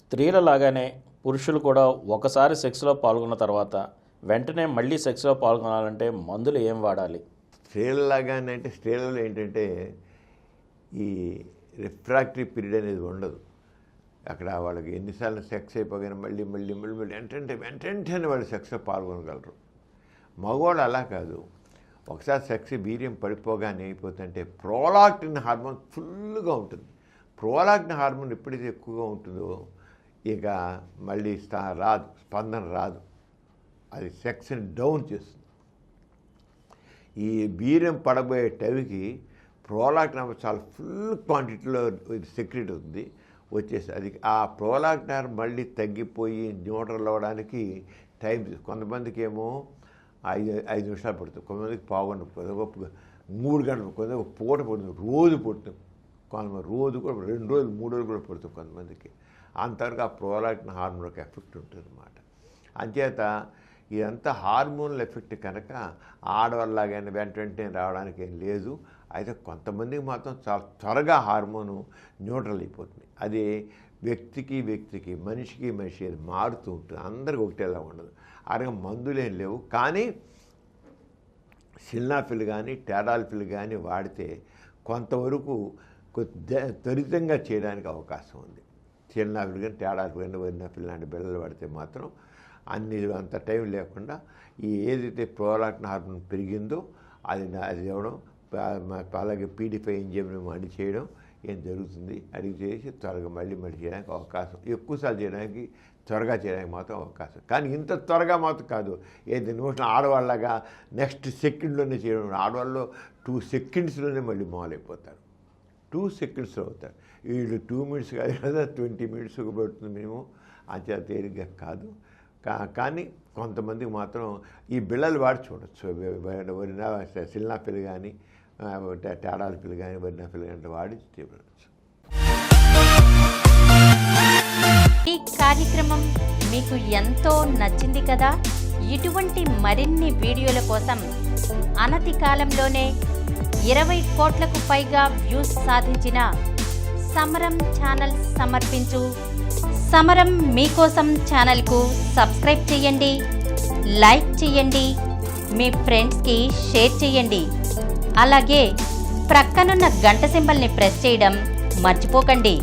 స్త్రీల లాగానే పురుషులు కూడా ఒకసారి సెక్స్లో పాల్గొన్న తర్వాత వెంటనే మళ్ళీ సెక్స్లో పాల్గొనాలంటే మందులు ఏం వాడాలి? స్త్రీలలాగానే అంటే స్త్రీలలో ఏంటంటే ఈ రిఫ్రాక్టరీ పీరియడ్ అనేది ఉండదు. అక్కడ వాళ్ళకి ఎన్నిసార్లు సెక్స్ అయిపోగానే మళ్ళీ వెంటనే వాళ్ళు సెక్స్లో పాల్గొనగలరు. మగవాళ్ళు అలా కాదు. ఒకసారి సెక్స్ వీర్యం పడిపోగానే అయిపోతుంటే ప్రోలాక్టిన్ హార్మోన్ ఫుల్గా ఉంటుంది. ప్రోలాక్టిన్ హార్మోన్ ఎప్పుడైతే ఎక్కువగా ఉంటుందో ఇక మళ్ళీ స్పందన రాదు. అది సెక్స్ని డౌన్ చేస్తుంది. ఈ వీర్యం పడబోయే టైంకి ప్రోలాక్టిన్ చాలా ఫుల్ క్వాంటిటీలో సెక్రెట్ అవుతుంది వచ్చేసి అది ఆ ప్రోలాక్టిన్ మళ్ళీ తగ్గిపోయి న్యూట్రల్ అవ్వడానికి టైం. కొంతమందికి ఏమో 5 నిమిషాలు పడుతుంది, కొంతమందికి పావుగంట, 3 గంటలు, కొంతమందికి పూట పడుతుంది, రోజు పడుతుంది, కొంతమంది రోజు కూడా 2 రోజులు 3 రోజులు కూడా పడుతుంది కొంతమందికి. అంతవరకు ఆ ప్రోలాక్టిన్ హార్మోన్కి ఎఫెక్ట్ ఉంటుంది అన్నమాట. అంచేత ఇదంతా హార్మోన్ల ఎఫెక్ట్ కనుక ఆడవాళ్ళలాగానే వెంటనే రావడానికి ఏం లేదు. అయితే కొంతమందికి మాత్రం చాలా త్వరగా హార్మోను న్యూట్రల్ అయిపోతుంది. అది వ్యక్తికి మనిషికి అది మారుతూ ఉంటుంది. అందరికి ఒకటేలా ఉండదు. అలాగే మందులేం లేవు. కానీ సిల్నాఫిల్ కానీ టాడాల్ఫిల్ కానీ వాడితే కొంతవరకు త్వరితంగా చేయడానికి అవకాశం ఉంది. సిల్నాఫిల్ కానీ టాడాల్ఫిల్ కానీ వెర్నాఫిల్ లాంటి బిళ్ళలు వాడితే మాత్రం అంత టైం లేకుండా ఏదైతే ప్రోలాక్టిన్ హార్మోన్ పెరిగిందో అది ఇవ్వడం, అలాగే పీడిఫై ఎంజైమ్ అడి చేయడం ఏం జరుగుతుంది. అడిగి చేసి త్వరగా మళ్ళీ చేయడానికి అవకాశం, ఎక్కువసార్లు చేయడానికి త్వరగా చేయడానికి మాత్రం అవకాశం. కానీ ఇంత త్వరగా మాత్రం కాదు. ఏది నిమిషం ఆడవాళ్ళగా నెక్స్ట్ సెకండ్లోనే చేయడం. ఆడవాళ్ళు 2 సెకండ్స్లోనే మళ్ళీ మొదలైపోతారు. 2 సెకండ్స్లో అవుతారు. వీళ్ళు 2 మినిట్స్ కాదు కదా, 20 మినిట్స్ పడుతుంది మినిమం. అంతే తేలిగ్గా కాదు. కానీ కొంతమందికి మాత్రం ఈ బిళ్ళలు వాడి చూడొచ్చు. సిల్నాఫిల్ కానీ టాడాల్ఫిల్ కానీ వెర్నాఫిల్ కానీ వాడి చూడవచ్చు. ఈ కార్యక్రమం మీకు ఎంతో నచ్చింది కదా. ఇటువంటి మరిన్ని వీడియోల కోసం అనతి కాలంలోనే 20 కోట్లకు పైగా వ్యూస్ సాధించిన సమరం ఛానల్ సమర్పించు సమరం మీకోసం ఛానల్కు సబ్స్క్రైబ్ చేయండి, లైక్ చేయండి, మీ ఫ్రెండ్స్కి షేర్ చేయండి. అలాగే ప్రక్కనున్న గంట సింబల్ని ప్రెస్ చేయడం మర్చిపోకండి.